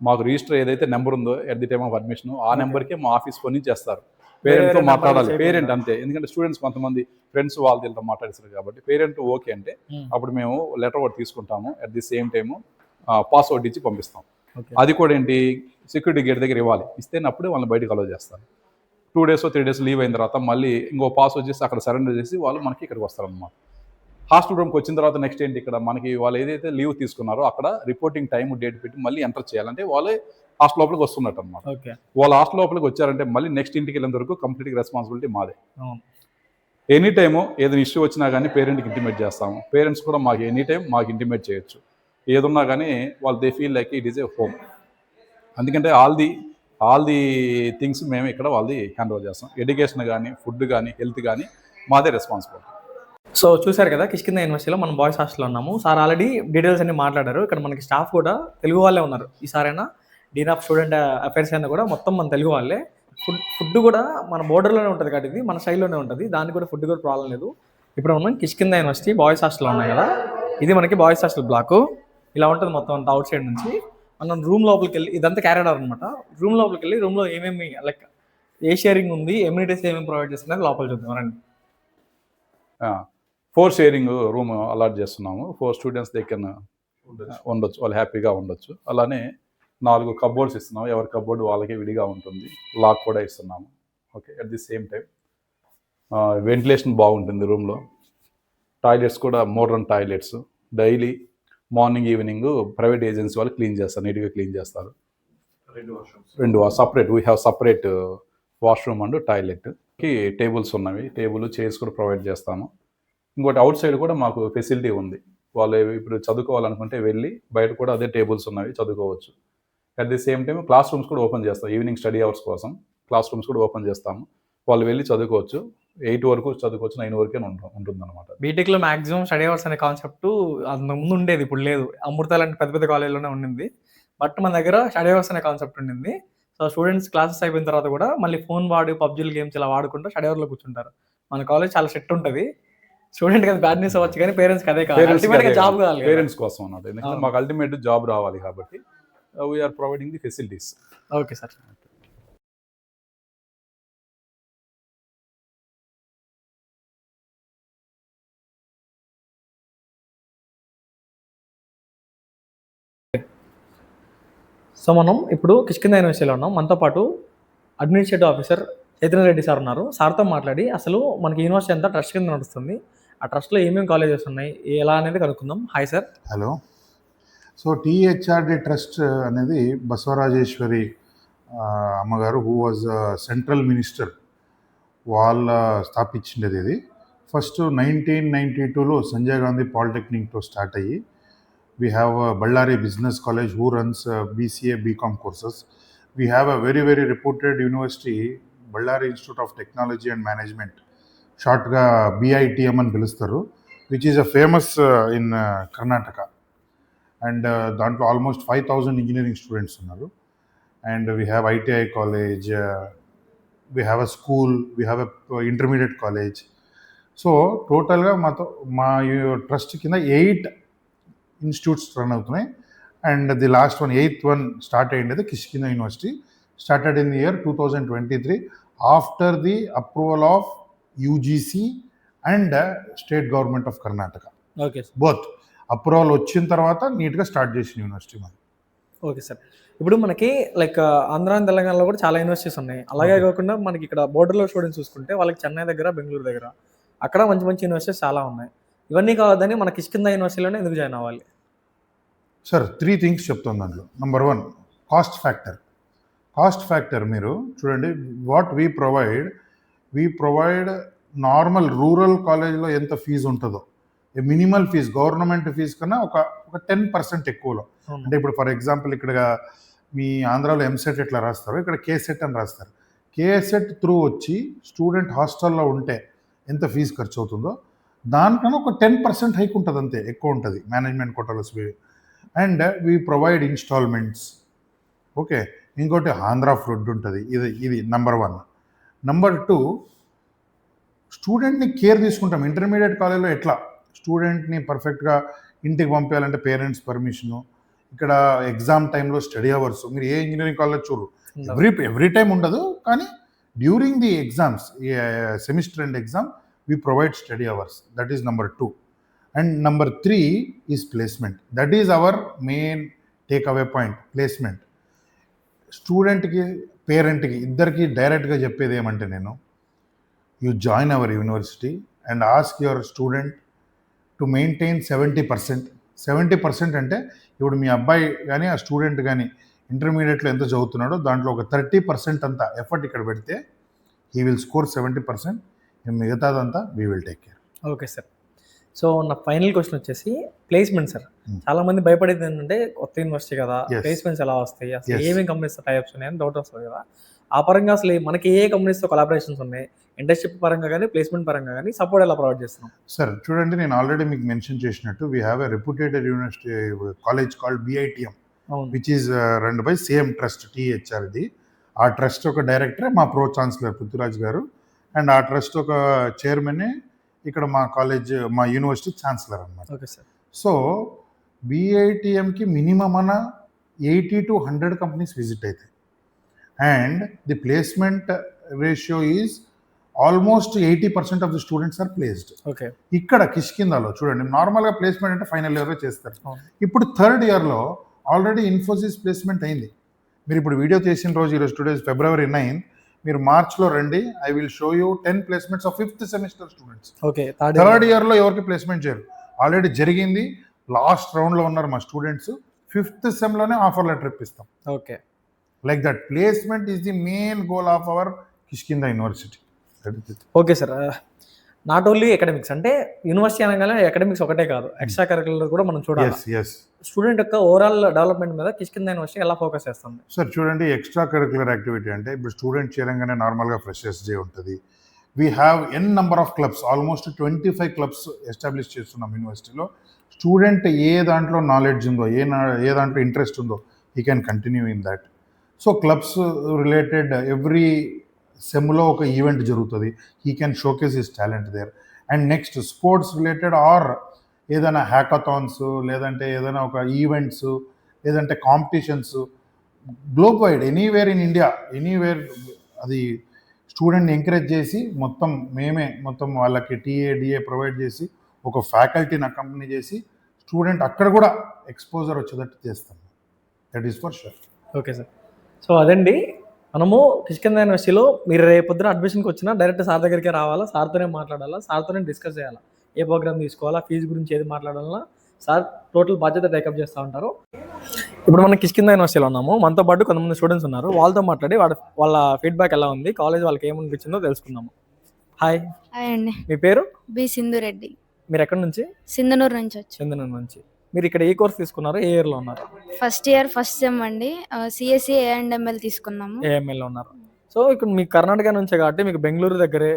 మాకు రిజిస్టర్ ఏదైతే నెంబర్ ఉందో at the time of admission ఆ నెంబర్కే మా ఆఫీస్ ఫోన్ నుంచి చేస్తారు. పేరెంట్తో మాట్లాడాలి. పేరెంట్ అంతే, ఎందుకంటే స్టూడెంట్స్ కొంతమంది ఫ్రెండ్స్ వాళ్ళ దీంతో మాట్లాడిస్తారు కాబట్టి పేరెంట్ ఓకే అంటే అప్పుడు మేము లెటర్ ఒకటి తీసుకుంటాము. At the same time password ఇచ్చి పంపిస్తాం. అది కూడా ఏంటి, సెక్యూరిటీ గేట్ దగ్గర ఇవ్వాలి. ఇస్తే అప్పుడే వాళ్ళని బయటకు అలౌ చేస్తారు. 2 days 3 days లీవ్ అయిన తర్వాత మళ్ళీ ఇంకో పాస్ వచ్చేసి అక్కడ సరెండర్ చేసి వాళ్ళు మనకి ఇక్కడికి వస్తారన్నమాట. హాస్టల్ రూమ్కి వచ్చిన తర్వాత నెక్స్ట్ ఏంటి, ఇక్కడ మనకి వాళ్ళు ఏదైతే లీవ్ తీసుకున్నారో అక్కడ రిపోర్టింగ్ టైం డేట్ పెట్టి మళ్ళీ ఎంటర్ చేయాలంటే వాళ్ళే హాస్టల్ లోపలికి వస్తున్నట్టు అనమాట. ఓకే. వాళ్ళు హాస్టల్ లోపలికి వచ్చారంటే మళ్ళీ నెక్స్ట్ ఇంటికి వెళ్ళేంత వరకు కంప్లీట్గా రెస్పాన్సిబిలిటీ మాదే. అవును. ఎనీ టైము ఏదైనా ఇష్యూ వచ్చినా కానీ పేరెంట్కి ఇంటిమేట్ చేస్తాము. పేరెంట్స్ కూడా మాకు ఎనీ టైం మాకు ఇంటిమేట్ చేయొచ్చు. ఏదున్నా కానీ వాళ్ళు they feel like it is a home. అందుకంటే ఆల్ ది థింగ్స్ మేము ఇక్కడ వాళ్ళది హ్యాండ్ ఓవర్ చేస్తాం. ఎడ్యుకేషన్ కానీ, ఫుడ్ కానీ, హెల్త్ కానీ మాదే రెస్పాన్సిబిలిటీ. సో చూశారు కదా, కిష్కింద యూనివర్సిటీలో మనం బాయ్స్ హాస్టల్లో ఉన్నాము. సార్ ఆల్రెడీ డీటెయిల్స్ అన్ని మాట్లాడారు. ఇక్కడ మనకి స్టాఫ్ కూడా తెలుగు వాళ్ళే ఉన్నారు. ఈసారైనా డీన్ ఆఫ్ స్టూడెంట్ అఫైర్స్ అయినా కూడా మొత్తం మన తెలుగు వాళ్ళే. ఫుడ్ కూడా మన బోర్డర్లోనే ఉంటుంది కాబట్టి ఇది మన స్టైల్లోనే ఉంటుంది. దానికి కూడా ఫుడ్ కూడా ప్రాబ్లం లేదు. ఇప్పుడు మనం కిష్కింద యూనివర్సిటీ బాయ్స్ హాస్టల్లో ఉన్నాయి కదా, ఇది మనకి బాయ్స్ హాస్టల్ బ్లాక్. ఇలా ఉంటుంది మొత్తం అంతా అవుట్ సైడ్ నుంచి. మనం రూమ్ లోపలికి వెళ్ళి, ఇదంతా క్యారిడార్ అనమాట. రూమ్ లోపలికి వెళ్ళి రూమ్లో ఏమేమి లైక్ ఏ షేరింగ్ ఉంది, ఎమ్యూనిటీస్ ఏమేమి ప్రొవైడ్ చేస్తున్నారు లోపల చూద్దాం రండి. 4 షేరింగ్ రూమ్ అలాట్ చేస్తున్నాము. 4 స్టూడెంట్స్ దగ్గర ఉండొచ్చు, వాళ్ళు హ్యాపీగా ఉండొచ్చు. అలానే 4 కబోర్డ్స్ ఇస్తున్నాము. ఎవరి కబోర్డ్ వాళ్ళకి విడిగా ఉంటుంది. లాక్ కూడా ఇస్తున్నాము. Okay. At the same time ventilation బాగుంటుంది రూమ్లో. టాయిలెట్స్ కూడా modern toilets. Daily morning evening private agency వాళ్ళు క్లీన్ చేస్తారు, నీట్గా క్లీన్ చేస్తారు. 2 separate, we have separate washroom and టాయిలెట్కి టేబుల్స్ ఉన్నవి. టేబుల్, చైర్స్ కూడా ప్రొవైడ్ చేస్తాము. ఇంకోటి అవుట్ సైడ్ కూడా మాకు ఫెసిలిటీ ఉంది. వాళ్ళు ఇప్పుడు చదువుకోవాలనుకుంటే వెళ్ళి బయట కూడా అదే టేబుల్స్ ఉన్నవి, చదువుకోవచ్చు. At the same time class rooms కూడా ఓపెన్ చేస్తాం. ఈవినింగ్ స్టడీ అవర్స్ కోసం క్లాస్ రూమ్స్ కూడా ఓపెన్ చేస్తాము. వాళ్ళు వెళ్ళి చదువుకోవచ్చు. 8 వరకు చదువుకోవచ్చు, 9 వరకే ఉంటుంది అనమాట. బీటెక్లో మాక్సిమం స్టడీ అవర్స్ అనే కాన్సెప్ట్ అంతకు ముందు ఉండేది, ఇప్పుడు లేదు. అమృత లాంటి పెద్ద పెద్ద కాలేజీలోనే ఉండింది. బట్ మన దగ్గర స్టడీ అవర్స్ అనే కాన్సెప్ట్ ఉండింది. సో స్టూడెంట్స్ క్లాసెస్ అయిపోయిన తర్వాత కూడా మళ్ళీ ఫోన్ వాడి పబ్జీలు గేమ్స్ ఇలా వాడుకుంటూ స్టడీ అవర్లో కూర్చుంటారు. మన కాలేజ్ చాలా సెట్ ఉంటుంది. స్టూడెంట్ కదా బ్యాడ్ న్యూస్ అవ్వచ్చు, కానీ పేరెంట్స్కి అదే కాదు, అల్టిమేట్గా జాబ్ కావాలి. పేరెంట్స్ కోసం అన్నమాట. ఎందుకంటే మాకు అల్టిమేట్ జాబ్ రావాలి కాబట్టి we're providing the facilities. Okay sir. So మనం ఇప్పుడు కిష్కింద యూనివర్సిటీలో ఉన్నాం. మనతో పాటు administrative officer Chaitanya Reddy sir ఉన్నారు. సార్తో మాట్లాడి అసలు మనకి యూనివర్సిటీ అంతా ట్రస్ట్ కింద నడుస్తుంది, ఆ ట్రస్ట్లో ఏమేమి కాలేజెస్ ఉన్నాయి, ఎలా అనేది కనుక్కుందాం. Hi sir. Hello. So THRD trust అనేది బసవరాజేశ్వరి అమ్మగారు, హూ వాజ్ సెంట్రల్ మినిస్టర్, వాళ్ళ స్థాపించిండేది. ఇది ఫస్ట్ 1992లో సంజయ్ గాంధీ పాలిటెక్నిక్తో స్టార్ట్ అయ్యి, we have Ballari Business College who runs BCA BCom courses. We have a very very reputed university, Ballari Institute of Technology and Management, short ga BITM అని పిలుస్తారు, which is a famous in Karnataka, and దాంట్లో almost 5000 engineering students ఉన్నారు. And we have ITI college, we have a school, we have a intermediate college. So టోటల్గా మా ట్రస్ట్ కింద 8 ఇన్స్టిట్యూట్స్ రన్ అవుతున్నాయి. And the last one, 8th one start అయ్యింది Kishkinda university, started in the year 2023 after the approval of UGC and state government of Karnataka. Okay sir. Both approval వచ్చిన తర్వాత నీట్గా స్టార్ట్ చేసిన యూనివర్సిటీ మాది. Okay sir. ఇప్పుడు మనకి లైక్ ఆంధ్ర అండ్ తెలంగాణలో కూడా చాలా యూనివర్సిటీస్ ఉన్నాయి. అలాగే కాకుండా మనకి ఇక్కడ బోర్డర్లో స్టూడెంట్స్ చూసుకుంటే వాళ్ళకి చెన్నై దగ్గర, బెంగళూరు దగ్గర అక్కడ మంచి మంచి యూనివర్సిటీస్ చాలా ఉన్నాయి. ఇవన్నీ కావద్దని మన కిష్కింద యూనివర్సిటీలోనే ఎందుకు జాయిన్ అవ్వాలి? సార్ 3 థింగ్స్ చెప్తాను దాంట్లో. Number 1, cost factor. Cost factor మీరు చూడండి, what we provide normal rural కాలేజ్లో ఎంత ఫీజు ఉంటుందో, మినిమల్ ఫీజు గవర్నమెంట్ ఫీజు కన్నా ఒక 10% ఎక్కువలో. అంటే ఇప్పుడు ఫర్ ఎగ్జాంపుల్ ఇక్కడ మీ ఆంధ్రాలో ఎంసెట్ ఎట్లా రాస్తారో ఇక్కడ కేసెట్ అని రాస్తారు. కేసెట్ త్రూ వచ్చి స్టూడెంట్ హాస్టల్లో ఉంటే ఎంత ఫీజు ఖర్చు అవుతుందో దానికన్నా ఒక 10% హైక్ ఉంటుంది అంతే, ఎక్కువ ఉంటుంది మేనేజ్మెంట్ కోటాలో. And we provide instalments. Okay, ఇంకోటి ఆంధ్ర ఫుడ్ ఉంటుంది. ఇది నంబర్ 1. నంబర్ 2, స్టూడెంట్ని కేర్ తీసుకుంటాం. ఇంటర్మీడియట్ కాలేజ్లో ఎట్లా స్టూడెంట్ని పర్ఫెక్ట్గా ఇంటికి పంపించాలంటే పేరెంట్స్ పర్మిషను, ఇక్కడ ఎగ్జామ్ టైంలో స్టడీ అవర్స్. మీరు ఏ ఇంజనీరింగ్ కాలేజ్ చూడరు, ఎవ్రీ టైం ఉండదు, కానీ during the exams, semester and exam, we provide study hours. That is number 2. And number 3 is placement. That is our main take away point, placement. స్టూడెంట్కి పేరెంట్కి ఇద్దరికి డైరెక్ట్గా చెప్పేది ఏమంటే, నేను you join hour university and ask your student to maintain 70%. 70% అంటే ఇప్పుడు మీ అబ్బాయి కానీ ఆ స్టూడెంట్ కానీ ఇంటర్మీడియట్లో ఎంత చదువుతున్నాడో దాంట్లో ఒక 30% అంతా ఎఫర్ట్ ఇక్కడ పెడితే హీ విల్ స్కోర్ 70%. మిగతాదంతా we will take care. Okay sir. So నా ఫైనల్ క్వశ్చన్ వచ్చేసి ప్లేస్మెంట్ సార్. చాలా మంది భయపడేది ఏంటంటే కొత్త యూనివర్సిటీ కదా, Yes. ప్లేస్మెంట్స్ ఎలా వస్తాయి, అసలు Yes. ఏమేమి కంపెనీస్తో టైప్స్ ఉన్నాయని డౌట్ వస్తుంది కదా. ఆ పరంగా అసలు మనకి ఏ కంపెనీస్తో కొలాబరేషన్స్ ఉన్నాయి, ఇండస్ట్రీ పరంగా కానీ ప్లేస్మెంట్ పరంగా కానీ సపోర్ట్ ఎలా ప్రొవైడ్ చేస్తున్నాం? సార్ చూడండి, నేను ఆల్రెడీ మీకు మెన్షన్ చేసినట్టు we have a reputed university college called BITM, అవును. Which is run by same trust, THR. ఇది ఆ ట్రస్ట్ ఒక డైరెక్టరే మా ప్రో ఛాన్సలర్ పృథ్వీరాజ్ గారు, అండ్ ఆ ట్రస్ట్ ఒక చైర్మనే ఇక్కడ మా కాలేజ్, మా యూనివర్సిటీ ఛాన్సలర్ అన్నమాట. Okay sir. సో BITMకి మినిమం అన్న 80 to 100 కంపెనీస్ విజిట్ అవుతాయి. And the placement ratio is almost 80% of the students are placed. Okay. ఇక్కడ కిష్కిందాలో చూడండి, నార్మల్గా ప్లేస్మెంట్ అంటే ఫైనల్ ఇయర్లో చేస్తారు. అవును. ఇప్పుడు థర్డ్ ఇయర్లో ఆల్రెడీ ఇన్ఫోసిస్ ప్లేస్మెంట్ అయింది. మీరు ఇప్పుడు వీడియో చేసిన రోజు, ఈరోజు టుడేస్ February 9, మీరు మార్చ్లో రండి, I will show you 10 placements of 5th semester students. Okay. Third ఇయర్లో ఎవరికి ప్లేస్మెంట్ చేయరు, ఆల్రెడీ జరిగింది. లాస్ట్ రౌండ్లో ఉన్నారు మా స్టూడెంట్స్. 5th సెమ్లోనే ఆఫర్ లెటర్ ఇప్పిస్తాం. Okay. Like that placement is the main goal of our Kishkinda university. Okay sir. Not only academics, అంటే యూనివర్సిటీ అనగానే అకాడమిక్స్ ఒకటే కాదు, ఎక్స్ట్రా కరికులర్ కూడా మనం చూడాలి. ఎస్. స్టూడెంట్ యొక్క ఓవరాల్ డెవలప్మెంట్ మీద కిష్కింద యూనివర్సిటీ ఎలా ఫోకస్ చేస్తుంది? సార్ చూడండి, ఎక్స్ట్రా కరికులర్ యాక్టివిటీ అంటే ఇప్పుడు స్టూడెంట్ చేరంగానే నార్మల్గా ఫ్రెషర్స్ డే ఉంటుంది. We have an number of clubs, almost 25 clubs establish చేస్తున్నాం యూనివర్సిటీలో. స్టూడెంట్ ఏ దాంట్లో నాలెడ్జ్ ఉందో, ఏ దాంట్లో ఇంట్రెస్ట్ ఉందో, he can continue in that. So clubs related every సెమ్లో ఒక ఈవెంట్ జరుగుతుంది, he can showcase his talent there. And next sports related or ఏదైనా హ్యాకథాన్స్, లేదంటే ఏదైనా ఒక ఈవెంట్స్, లేదంటే competitions globe wide anywhere in India, anywhere, అది స్టూడెంట్ని ఎంకరేజ్ చేసి మొత్తం వాళ్ళకి TA ప్రొవైడ్ చేసి ఒక ఫ్యాకల్టీని అకంపెనీ చేసి స్టూడెంట్ అక్కడ కూడా ఎక్స్పోజర్ వచ్చేటట్టు చేస్తాం. That is for sure. Okay sir. So అదండి, మనము కిష్కింద యూనివర్సిటీలో మీరు రేపొద్దున అడ్మిషన్కి వచ్చినా డైరెక్ట్ సార్ దగ్గరికి రావాలా, సార్తోనే మాట్లాడాలా, సార్తోనే డిస్కస్ చేయాలా, ఏ ప్రోగ్రామ్ తీసుకోవాలా, ఫీజు గురించి ఏది మాట్లాడాలా, సార్ టోటల్ బాధ్యత టేకప్ చేస్తూ ఉంటారు. ఇప్పుడు మనం కిష్కింద యూనివర్సిటీలో ఉన్నాము, మనతో పాటు కొంతమంది స్టూడెంట్స్ ఉన్నారు. వాళ్ళతో మాట్లాడి వాళ్ళ ఫీడ్బ్యాక్ ఎలా ఉంది, కాలేజ్ వాళ్ళకి ఏమనిపించిందో తెలుసుకుందాము. హాయ్. హాయ్ అండి. మీ పేరు? బి సింధురెడ్డి. మీరు ఎక్కడి నుంచి? సింధనూరు నుంచి వచ్చి. చందనూరు నుంచి. మీరు ఇక్కడ ఏ కోర్స్ తీసుకున్నారు, ఏ ఇయర్లో ఉన్నారు? ఫస్ట్ ఇయర్ ఫస్ట్ సెమ్ అండి. CSE A&ML తీసుకున్నాము. AML లో ఉన్నారు. సో ఇక్కడ మీకు కర్ణాటక నుంచే కాబట్టి మీకు బెంగళూరు దగ్గరే,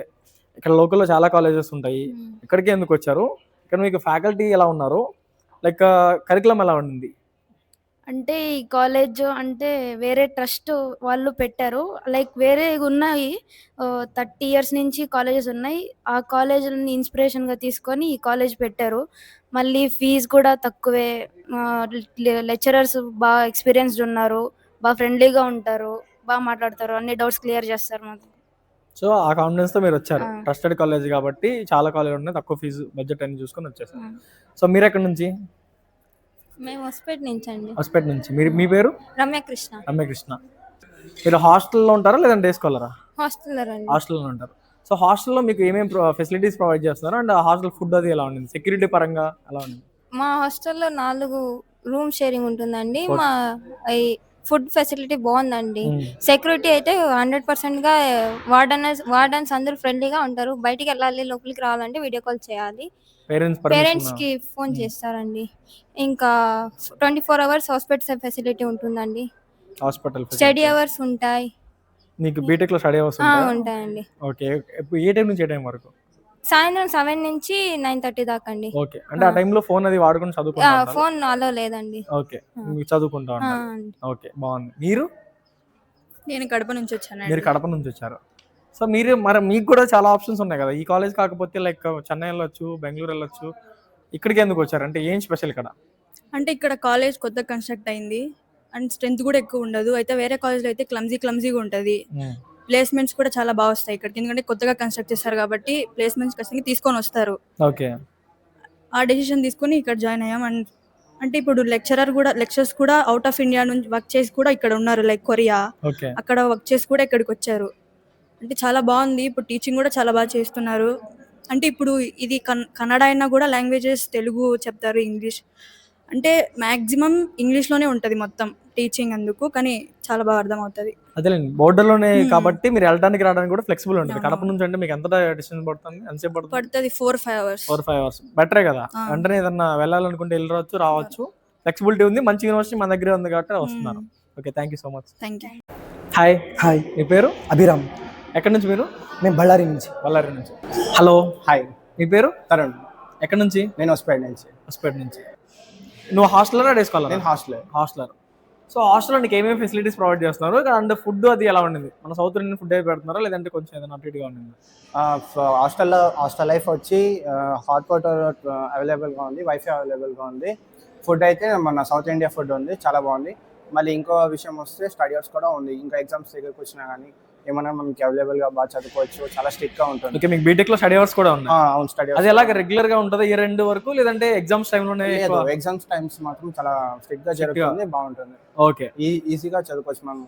ఇక్కడ లోకల్లో చాలా కాలేజెస్ ఉంటాయి. ఇక్కడికి ఎందుకు వచ్చారు? ఇక్కడ మీకు ఫ్యాకల్టీ ఎలా ఉన్నారు, లైక్ కరికులం ఎలా ఉండింది? అంటే ఈ కాలేజ్ అంటే వేరే ట్రస్ట్ వాళ్ళు పెట్టారు, లైక్ వేరే ఉన్నాయి. 30 years నుంచి కాలేజెస్ ఉన్నాయి. ఆ కాలేజ్ని ఇన్స్పిరేషన్గా తీసుకొని ఈ కాలేజ్ పెట్టారు. మళ్ళీ ఫీజు కూడా తక్కువే. లెక్చరర్స్ బాగా ఎక్స్పీరియన్స్డ్ ఉన్నారు, బాగా ఫ్రెండ్లీగా ఉంటారు, బాగా మాట్లాడతారు, అన్ని డౌట్స్ క్లియర్ చేస్తారు మాకు. సో ఆ కాన్ఫిడెన్స్తో మీరు వచ్చారు. ఆ. ట్రస్టెడ్ కాలేజ్ కాబట్టి చాలా కాలేజ్ ఉన్నాయి, తక్కువ ఫీజు బడ్జెట్ అని చూసుకొని వచ్చేసారు. సో మీరు ఎక్కడి నుంచి? మేము హొస్పేట్ నుంచి అండి. హాస్పిటల్ నుంచి. మీ పేరు? రమ్యకృష్ణ. రమ్యకృష్ణ. మీరు హాస్టల్లో ఉంటారా లేదంటే డే స్కాలరా? హాస్టల్లో రండి. హాస్టల్లో ఉంటారు. సో హాస్టల్లో మీకు ఏమేమి ఫెసిలిటీస్ ప్రొవైడ్ చేస్తున్నారు, అండ్ హాస్టల్ ఫుడ్ అది ఎలా ఉండింది, సెక్యూరిటీ పరంగా ఎలా ఉంది? మా హాస్టల్లో 4 రూమ్ షేరింగ్ ఉంటుందండి. Okay. మా ఈ ఫుడ్ ఫెసిలిటీ బాగుందండి. సెక్యూరిటీ అయితే 100%గా వార్డన్స్ అందరూ ఫ్రెండ్లీగా ఉంటారు. బయటికి వెళ్ళాలి, లోపలికి రావాలంటే వీడియో కాల్ చేయాలి. పేరెంట్స్ కి ఫోన్ చేస్తారండి. ఇంకా 24 hours హాస్పిటల్ ఫెసిలిటీ ఉంటుందండి. హాస్పిటల్ స్టడీ అవర్స్ ఉంటాయి. మీకు బీటెక్ లో స్టడీ అవర్స్ ఉంటాయండి. ఓకే. ఏ టైం నుంచి ఏ టైం వరకు? సాయంత్రం 7 నుంచి 9:30 దాకా అండి. ఓకే. అంటే ఆ టైంలో ఫోన్ అది వాడుకొని చదువుకుంటా ఉంటారా? ఫోన్ అలో లేదండి. ఓకే. మీరు చదువుకుంటా ఉంటారు. ఓకే, బాగుంది. మీరు నేను కడప నుంచి వచ్చానండి. మీరు కడప నుంచి వచ్చారు. సో మీరు మరి మీకు కూడా చాలా ఆప్షన్స్ ఉన్నాయి కదా, ఈ కాలేజ్ కాకపోతే లైక్ చెన్నై వెళ్ళొచ్చు, బెంగళూరు వెళ్ళొచ్చు, ఇక్కడికి ఎందుకు వచ్చారు? అంటే ఏం స్పెషల్ ఇక్కడ? అంటే ఇక్కడ కాలేజ్ కొత్తగా కన్స్ట్రక్ట్ అయింది అండ్ స్ట్రెంత్ కూడా ఎక్కువ ఉండదు. అయితే వేరే కాలేజ్లో అయితే క్లమ్జీగా ఉంటుంది. ప్లేస్మెంట్స్ కూడా చాలా బాగా వస్తాయి ఇక్కడికి, ఎందుకంటే కొత్తగా కన్స్ట్రక్ట్ చేస్తారు కాబట్టి ప్లేస్మెంట్స్ ఖచ్చితంగా తీసుకొని వస్తారు. ఓకే. ఆ డెసిషన్ తీసుకొని ఇక్కడ జాయిన్ అయ్యాం. అండ్ అంటే ఇప్పుడు లెక్చర్స్ కూడా అవుట్ ఆఫ్ ఇండియా నుంచి వర్క్ చేసి కూడా ఇక్కడ ఉన్నారు, లైక్ కొరియా, ఓకే. అక్కడ వర్క్ చేసి కూడా ఇక్కడికి వచ్చారు. అంటే చాలా బాగుంది. ఇప్పుడు టీచింగ్ కూడా చాలా బాగా చేస్తున్నారు. అంటే ఇప్పుడు ఇది కన్నడ అయినా కూడా లాంగ్వేజెస్ తెలుగు చెప్తారు, ఇంగ్లీష్, అంటే మ్యాక్సిమం ఇంగ్లీష్లోనే ఉంటుంది మొత్తం టీచింగ్, అందుకు కానీ చాలా బాగా అర్థం అవుతుంది. అదేలేండి, బోర్డర్లోనే కాబట్టి మీరు వెళ్ళడానికి రావడానికి కూడా ఫ్లెక్సిబుల్ ఉంటుంది. కడప నుంచి అంటే మీకు ఎంత డిస్టెన్స్ పడుతుంది? ఎంతసేపు పడుతుంది? 4-5 hours. 4-5 hours బెటరే కదా. వెంటనే ఏదన్నా వెళ్ళాలనుకుంటే వెళ్ళవచ్చు, రావచ్చు, ఫ్లెక్సిబిలిటీ ఉంది. మంచి యూనివర్సిటీ మన దగ్గరే ఉంది కాబట్టి వస్తున్నారు. Okay, thank you so much. Thank you. Hi. Hi, మీ పేరు? అభిరామ్. ఎక్కడి నుంచి మీరు? మేము బళ్ళారి నుంచి. బళ్ళారి నుంచి. హలో. హాయ్, మీ పేరు? తరుణ్. ఎక్కడి నుంచి? నేను హొస్పేట్ నుంచి. హొస్పేట్ నుంచి. నువ్వు హాస్టలరా, డే స్కాలరా? నేను హాస్టలర్. హాస్టలర్. సో హాస్టల్లో నీకు ఏమేమి ఫెసిలిటీస్ ప్రొవైడ్ చేస్తున్నారు? అండ్ ఫుడ్ అది ఎలా ఉండింది? మన సౌత్ ఇండియన్ ఫుడ్ ఏ పెడుతున్నారా, లేదంటే కొంచెం ఏదైనా అటు ఇటుగా ఉండింది? హాస్టల్ లైఫ్ వచ్చి హాట్ వాటర్ అవైలబుల్గా ఉంది, వైఫై అవైలబుల్గా ఉంది. ఫుడ్ అయితే మన సౌత్ ఇండియా ఫుడ్ ఉంది, చాలా బాగుంది. మళ్ళీ ఇంకో విషయం వస్తే స్టడీ అవర్స్ కూడా ఉంది. ఇంకా ఎగ్జామ్స్ దగ్గరకు వచ్చినా కానీ ఏమన్నా మనకి అవైలబుల్గా బాగా చదువుకోవచ్చు, చాలా స్ట్రిక్ట్గా ఉంటుంది. ఓకే, మీకు బీటెక్ లో స్టడీ అవర్స్ కూడా ఉన్నాయి? అవును, స్టడీ అది ఎలాగ రెగ్యులర్ గా ఉంటుందా ఇయర్ ఎండ్ వరకు, లేదంటే ఎగ్జామ్స్ టైంలోనే? ఎగ్జామ్స్ టైమ్స్ మాత్రం చాలా స్ట్రిక్ట్గా జరుగుతుంది, బాగుంటుంది. ఓకే, ఈజీగా చదువుకోవచ్చు మనం.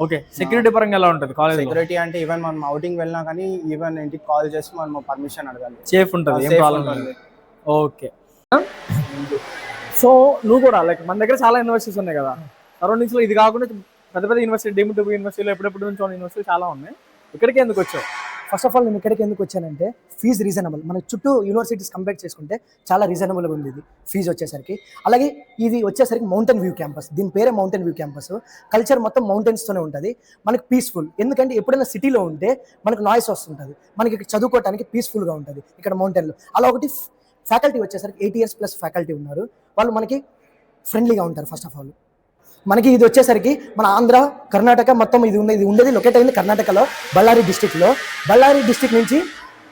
ఓకే. సెక్యూరిటీ పరంగా ఎలా ఉంటుంది కాలేజ్? సెక్యూరిటీ అంటే ఈవెన్ మనం అవుటింగ్ వెళ్ళినా కానీ ఈవెన్ ఇంటికి కాల్ చేసి మనం పర్మిషన్ అడగాలి. సేఫ్ ఉంటుంది, ఏం ప్రాబ్లం లేదు. ఓకే. సో నువ్వు కూడా లైక్ మన దగ్గర చాలా యూనివర్సిటీస్ ఉన్నాయి కదా సరౌండింగ్స్ లో, ఇది కాకుండా పెద్ద పెద్ద యూనివర్సిటీ, డీమ్డ్ టు బి యూనివర్సిటీలో ఎప్పుడెప్పుడు నుంచి యూనివర్సిటీ చాలా ఉన్నాయి. ఇక్కడికి ఎందుకు వచ్చావు? ఫస్ట్ ఆఫ్ ఆల్ నేను ఇక్కడికి ఎందుకు వచ్చానంటే ఫీజు రీజనబుల్. మన చుట్టూ యూనివర్సిటీస్ కంపేర్ చేసుకుంటే చాలా రీజనబుల్గా ఉంది ఇది ఫీజు వచ్చేసరికి. అలాగే ఇది వచ్చేసరికి మౌంటైన్ వ్యూ క్యాంపస్, దీని పేరే మౌంటైన్ వ్యూ క్యాంపస్. కల్చర్ మొత్తం మౌంటైన్స్తోనే ఉంటుంది. మనకి పీస్ఫుల్, ఎందుకంటే ఎప్పుడైనా సిటీలో ఉంటే మనకు నాయిస్ వస్తుంటుంది, మనకి ఇక్కడ చదువుకోవడానికి పీస్ఫుల్గా ఉంటుంది ఇక్కడ మౌంటైన్లో. అలా ఒకటి ఫ్యాకల్టీ వచ్చేసరికి 8 years ప్లస్ ఫ్యాకల్టీ ఉన్నారు, వాళ్ళు మనకి ఫ్రెండ్లీగా ఉంటారు. ఫస్ట్ ఆఫ్ ఆల్ మనకి ఇది వచ్చేసరికి మన ఆంధ్ర, కర్ణాటక మొత్తం ఇది ఉండేది లొకేట్ అయింది కర్ణాటకలో, బళ్ళారి డిస్టిక్లో. బళ్ళారి డిస్టిక్ నుంచి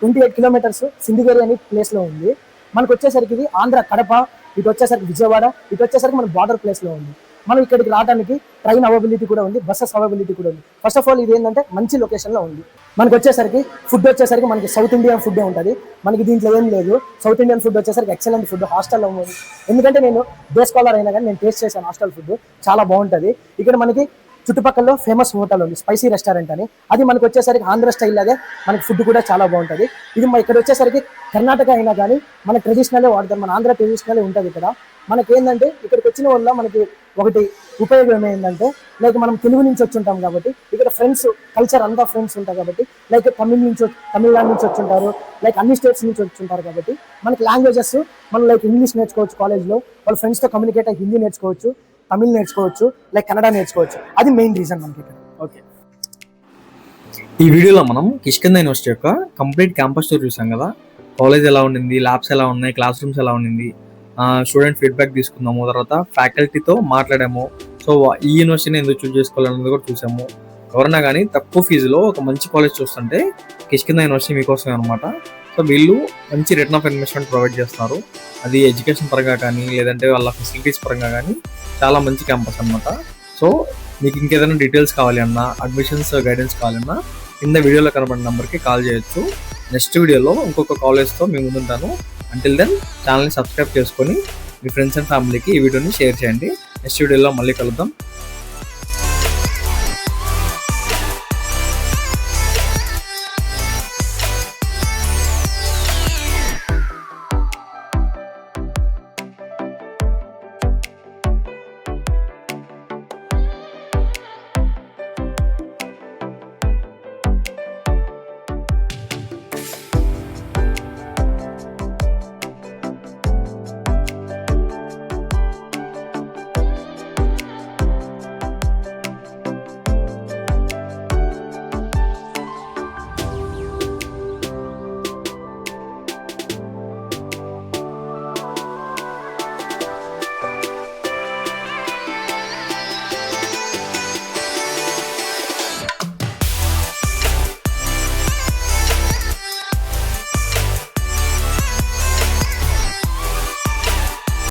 28 kilometers సిందిగేరి అనే ప్లేస్లో ఉంది. మనకు వచ్చేసరికి ఇది ఆంధ్ర కడప, ఇటు వచ్చేసరికి విజయవాడ, ఇటు వచ్చేసరికి మన బార్డర్ ప్లేస్లో ఉంది. మనం ఇక్కడికి రావడానికి ట్రైన్ అవైలబిలిటీ కూడా ఉంది, బస్సెస్ అవైలబిలిటీ కూడా ఉంది. ఫస్ట్ ఆఫ్ ఆల్ ఇది ఏంటంటే మంచి లొకేషన్లో ఉంది. మనకి వచ్చేసరికి ఫుడ్ వచ్చేసరికి మనకి సౌత్ ఇండియన్ ఫుడ్ ఉంటుంది, మనకి దీంట్లో ఏం లేదు. సౌత్ ఇండియన్ ఫుడ్ వచ్చేసరికి ఎక్సలెంట్ ఫుడ్ హాస్టల్లో ఉంది. ఎందుకంటే నేను డే స్కాలర్ అయినా కానీ నేను టేస్ట్ చేశాను హాస్టల్ ఫుడ్, చాలా బాగుంటుంది. ఇక్కడ మనకి చుట్టుపక్కల ఫేమస్ హోటల్ ఉంది, స్పైసీ రెస్టారెంట్ అని. అది మనకు వచ్చేసరికి ఆంధ్ర స్టైల్ లాగే మనకి ఫుడ్ కూడా చాలా బాగుంటుంది. ఇది ఇక్కడ వచ్చేసరికి కర్ణాటక అయినా కానీ మన ట్రెడిషనలే వాడతారు, మన ఆంధ్ర ట్రెడిషనలే ఉంటుంది ఇక్కడ. మనకి ఏంటంటే ఇక్కడికి వచ్చిన వల్ల మనకి ఒకటి ఉపయోగం ఏంటంటే లైక్ మనం తెలుగు నుంచి వచ్చి ఉంటాం కాబట్టి ఇక్కడ ఫ్రెండ్స్ కల్చర్ అంతా ఫ్రెండ్స్ ఉంటారు కాబట్టి, లైక్ తమిళనాడు నుంచి వచ్చి ఉంటారు, లైక్ అన్ని స్టేట్స్ నుంచి వచ్చి ఉంటారు కాబట్టి మనకి లాంగ్వేజెస్ మనం లైక్ ఇంగ్లీష్ నేర్చుకోవచ్చు కాలేజ్లో, వాళ్ళ ఫ్రెండ్స్తో కమ్యూనికేట్ అయ్యి హిందీ నేర్చుకోవచ్చు, తమిళ్ నేర్చుకోవచ్చు, లైక్ కన్నడ నేర్చుకోవచ్చు. అది మెయిన్ రీజన్ మనకి ఇక్కడ. ఓకే, ఈ వీడియోలో మనం కిష్కింద యూనివర్సిటీ యొక్క కంప్లీట్ క్యాంపస్ టూర్ చూసాం కదా. కాలేజ్ ఎలా ఉండింది, ల్యాబ్స్ ఎలా ఉన్నాయి, క్లాస్ రూమ్స్ ఎలా ఉండింది, స్టూడెంట్ ఫీడ్బ్యాక్ తీసుకున్నాము, తర్వాత ఫ్యాకల్టీతో మాట్లాడాము. సో ఈ యూనివర్సిటీని ఎందుకు చూస్ చేసుకోవాలన్నది కూడా చూసాము. ఎవరన్నా కానీ తక్కువ ఫీజులో ఒక మంచి కాలేజ్ చూస్తుంటే కిష్కింద యూనివర్సిటీ మీకోసమే అనమాట. సో వీళ్ళు మంచి రిటర్న్ ఆఫ్ ఇన్వెస్ట్మెంట్ ప్రొవైడ్ చేస్తున్నారు, అది ఎడ్యుకేషన్ పరంగా కానీ లేదంటే వాళ్ళ ఫెసిలిటీస్ పరంగా కానీ చాలా మంచి క్యాంపస్ అనమాట. సో మీకు ఇంకేదైనా డీటెయిల్స్ కావాలి అన్నా, అడ్మిషన్స్ గైడెన్స్ కావాలన్నా కింద వీడియోలో కనబడిన నెంబర్కి కాల్ చేయొచ్చు. నెక్స్ట్ వీడియోలో ఇంకొక కాలేజ్తో మేము ముందుంటాను. అంటిల్ దెన్ ఛానల్ని సబ్స్క్రైబ్ చేసుకొని మీ ఫ్రెండ్స్ అండ్ ఫ్యామిలీకి ఈ వీడియోని షేర్ చేయండి. నెక్స్ట్ వీడియోలో మళ్ళీ కలుద్దాం.